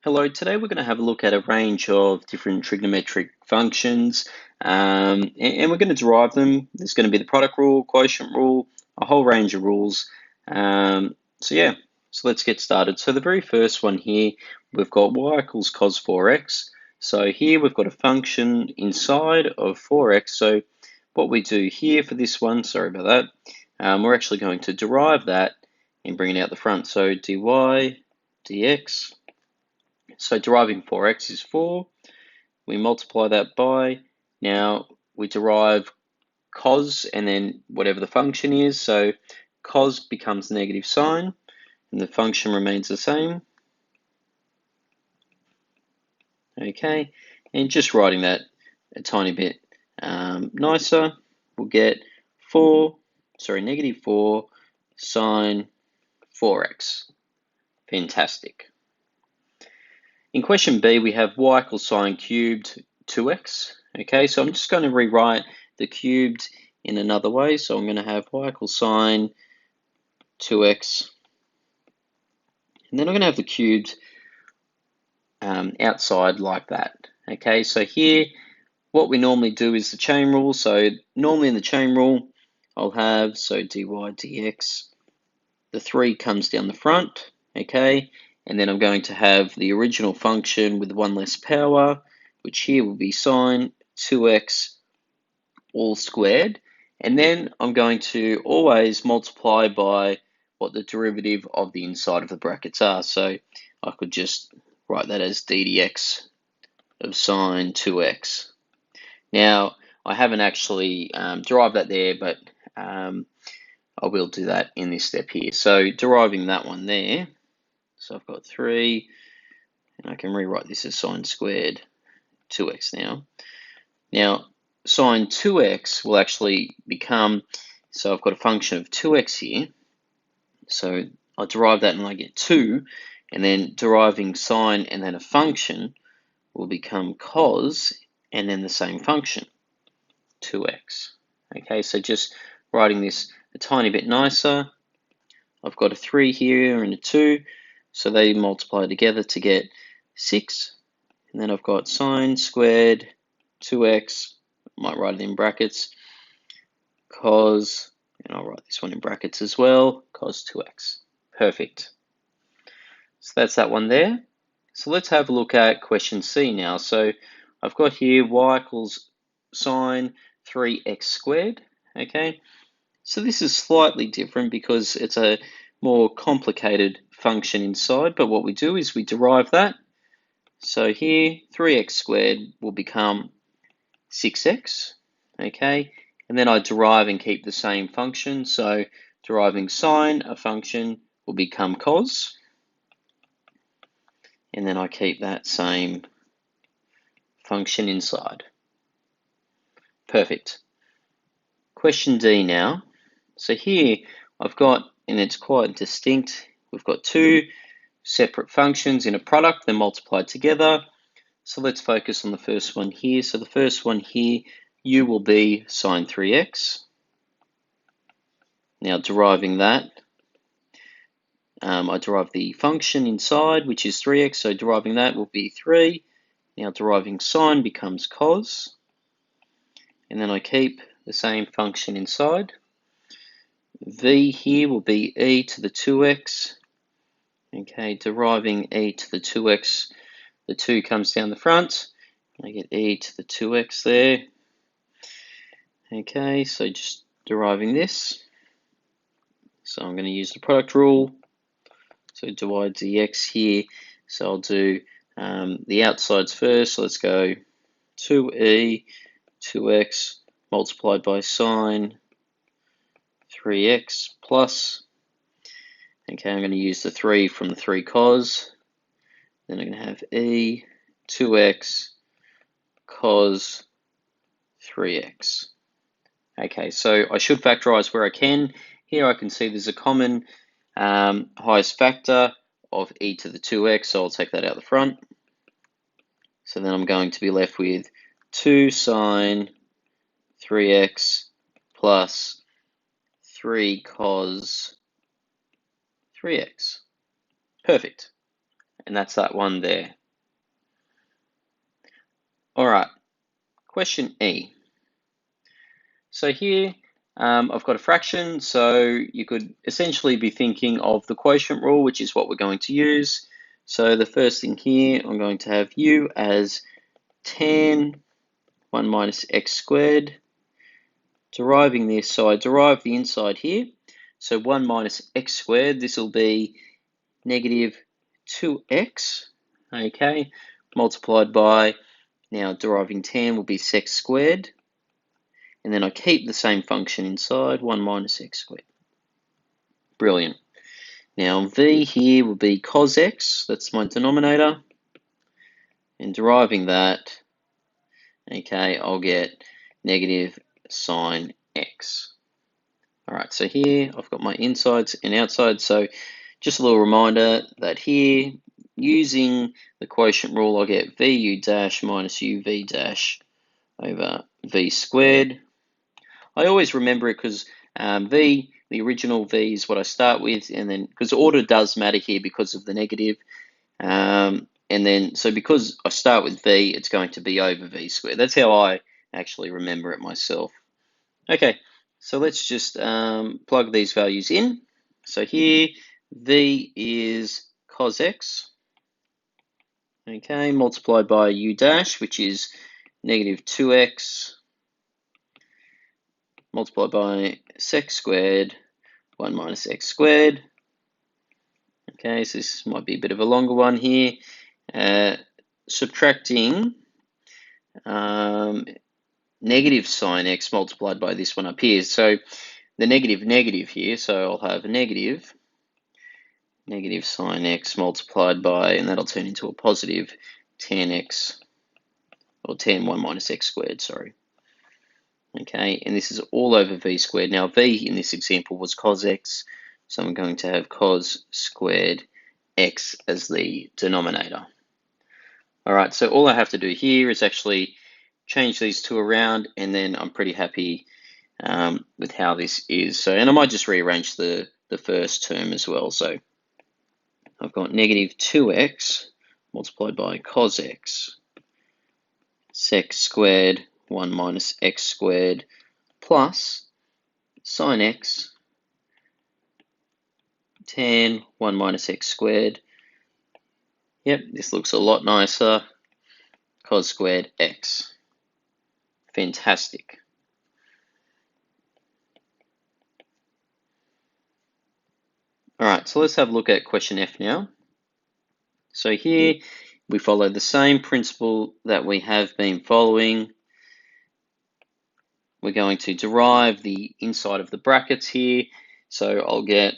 Hello, today we're going to have a look at a range of different trigonometric functions and we're going to derive them. There's going to be the product rule, quotient rule, a whole range of rules. So let's get started. So the very first one here, we've got y equals cos 4x. So here we've got a function inside of 4x. So what we do here for this one, sorry about that, we're actually going to derive that and bring it out the front. So dy dx. So deriving 4x is 4. We multiply that by, now we derive cos and then whatever the function is. So cos becomes negative sine and the function remains the same. Okay, and just writing that a tiny bit nicer, we'll get negative 4 sine 4x. Fantastic. In question B, we have y equals sine cubed 2x. Okay, so I'm just going to rewrite the cubed in another way. So I'm going to have y equals sine 2x. And then I'm going to have the cubed outside like that. Okay, so here, what we normally do is the chain rule. So normally in the chain rule, I'll have, so dy dx, the 3 comes down the front. Okay, and then I'm going to have the original function with one less power, which here will be sine 2x all squared. And then I'm going to always multiply by what the derivative of the inside of the brackets are. So I could just write that as d dx of sine 2x. Now, I haven't actually derived that there, but I will do that in this step here. So deriving that one there, so I've got 3, and I can rewrite this as sine squared 2x now. Now, sine 2x will actually become, so I've got a function of 2x here. So I derive that and I get 2, and then deriving sine and then a function will become cos and then the same function, 2x. Okay, so just writing this a tiny bit nicer. I've got a 3 here and a 2, so they multiply together to get 6. And then I've got sine squared 2x, I might write it in brackets, cos, and I'll write this one in brackets as well, cos 2x. Perfect. So that's that one there. So let's have a look at question C now. So I've got here y equals sine 3x squared. Okay, so this is slightly different because it's a more complicated function inside, but what we do is we derive that. So here 3x squared will become 6x, okay, and then I derive and keep the same function. So deriving sine a function will become cos, and then I keep that same function inside. Perfect. Question D now. So here I've got, and it's quite distinct, we've got two separate functions in a product, they're multiplied together. So let's focus on the first one here. So the first one here, u will be sine 3x. Now deriving that, I derive the function inside, which is 3x, so deriving that will be 3. Now deriving sine becomes cos, and then I keep the same function inside. V here will be e to the 2x. Okay, deriving e to the 2x, the 2 comes down the front. I get e to the 2x there. Okay, so just deriving this. So I'm going to use the product rule. So divide dx here. So I'll do the outsides first. So let's go 2e, 2x multiplied by sine 3x plus. Okay, I'm going to use the 3 from the 3 cos. Then I'm going to have e 2x cos 3x. Okay, so I should factorize where I can. Here I can see there's a common highest factor of e to the 2x, so I'll take that out the front. So then I'm going to be left with 2 sine 3x plus 3 cos 3x. Perfect. and that's that one there. All right, question E. So here I've got a fraction, so you could essentially be thinking of the quotient rule, which is what we're going to use. So the first thing here, I'm going to have u as tan 1 minus x squared. Deriving this, so I derive the inside here. So 1 minus x squared, this will be negative 2x, okay, multiplied by, now deriving tan will be sec squared, and then I keep the same function inside, 1 minus x squared. Brilliant. Now v here will be cos x, that's my denominator, and deriving that, okay, I'll get negative sine x. All right, so here I've got my insides and outsides. So just a little reminder that here, using the quotient rule, I get vu dash minus uv dash over v squared. I always remember it because v, the original v is what I start with, and then, because order does matter here because of the negative, and then, so because I start with v, it's going to be over v squared. That's how I actually remember it myself. Okay, so let's just plug these values in. So here, v is cos x, okay, multiplied by u dash, which is negative 2x, multiplied by sec squared, 1 minus x squared. Okay, so this might be a bit of a longer one here. Subtracting negative sine x multiplied by this one up here. So the negative here, so I'll have a negative sine x multiplied by, and that'll turn into a positive tan x, or tan 1 minus x squared, sorry. Okay, and this is all over v squared. Now v in this example was cos x, so I'm going to have cos squared x as the denominator. All right, so all I have to do here is actually change these two around, and then I'm pretty happy with how this is. So, and I might just rearrange the first term as well. So I've got negative 2x multiplied by cos x sec squared 1 minus x squared plus sine x tan 1 minus x squared. Yep, this looks a lot nicer. Cos squared x. Fantastic. All right, so let's have a look at question F now. So here we follow the same principle that we have been following. We're going to derive the inside of the brackets here. So I'll get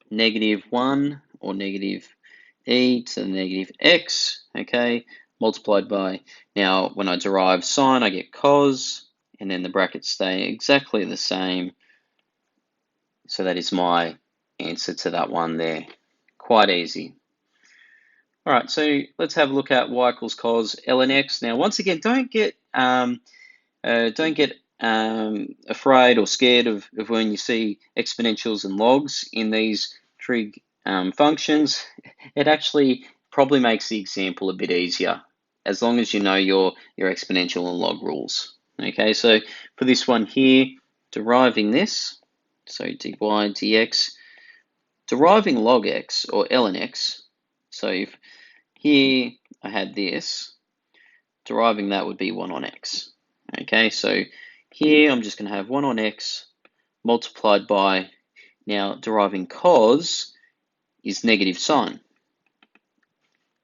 negative 1 or negative e to the negative x, okay, multiplied by, now when I derive sine, I get cos, and then the brackets stay exactly the same. So that is my answer to that one there. Quite easy. All right, so let's have a look at y equals cos ln x. Now, once again, don't get afraid or scared of when you see exponentials and logs in these trig functions. It actually probably makes the example a bit easier, as long as you know your exponential and log rules. Okay, so for this one here, deriving this, so dy dx, deriving log x or ln x, so if here I had this, deriving that would be 1 on x. Okay, so here I'm just going to have 1 on x multiplied by, now deriving cos is negative sine.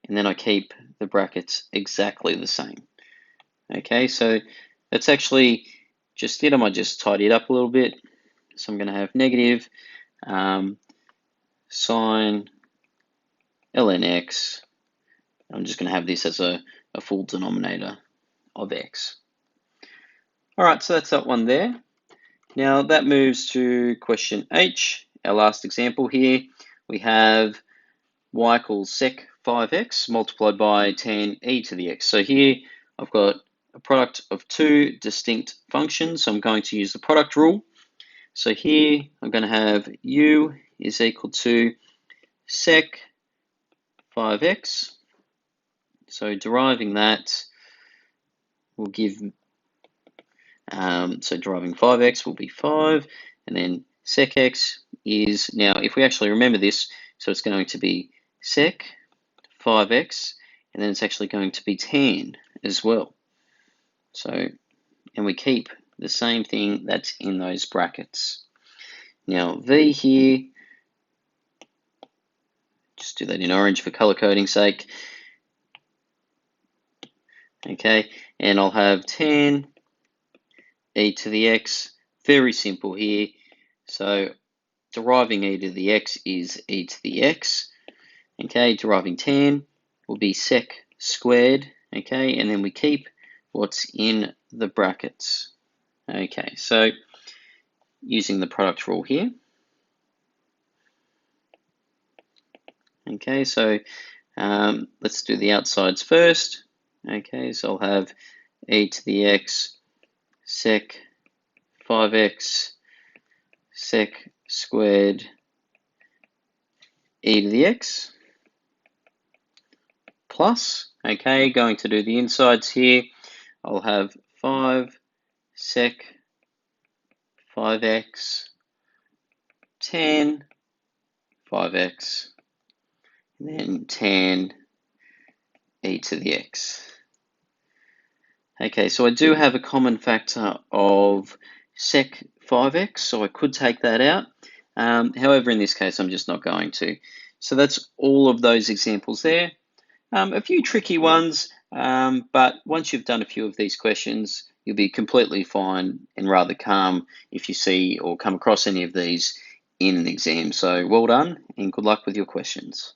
And then I keep the brackets exactly the same. Okay, so that's actually just it. I might just tidy it up a little bit. So I'm going to have negative sine ln x. I'm just going to have this as a full denominator of x. All right, so that's that one there. Now that moves to question H, our last example here. We have y equals sec 5x multiplied by tan e to the x. So here I've got a product of two distinct functions, so I'm going to use the product rule. So here I'm going to have u is equal to sec 5x. So deriving that will give, so deriving 5x will be 5, and then sec x is, now if we actually remember this, so it's going to be sec 5x, and then it's actually going to be tan as well. So, and we keep the same thing that's in those brackets. Now v here, just do that in orange for color coding sake. Okay, and I'll have tan e to the x, very simple here. So deriving e to the x is e to the x. Okay, deriving tan will be sec squared. Okay, and then we keep what's in the brackets. Okay, so using the product rule here. Okay, so let's do the outsides first. Okay, so I'll have e to the x sec 5x sec squared e to the x plus, okay, going to do the insides here, I'll have 5 sec 5x tan 5x, and then tan e to the x. Okay, so I do have a common factor of sec 5x, so I could take that out. However, in this case, I'm just not going to. So that's all of those examples there. A few tricky ones, but once you've done a few of these questions, you'll be completely fine and rather calm if you see or come across any of these in an exam. So well done and good luck with your questions.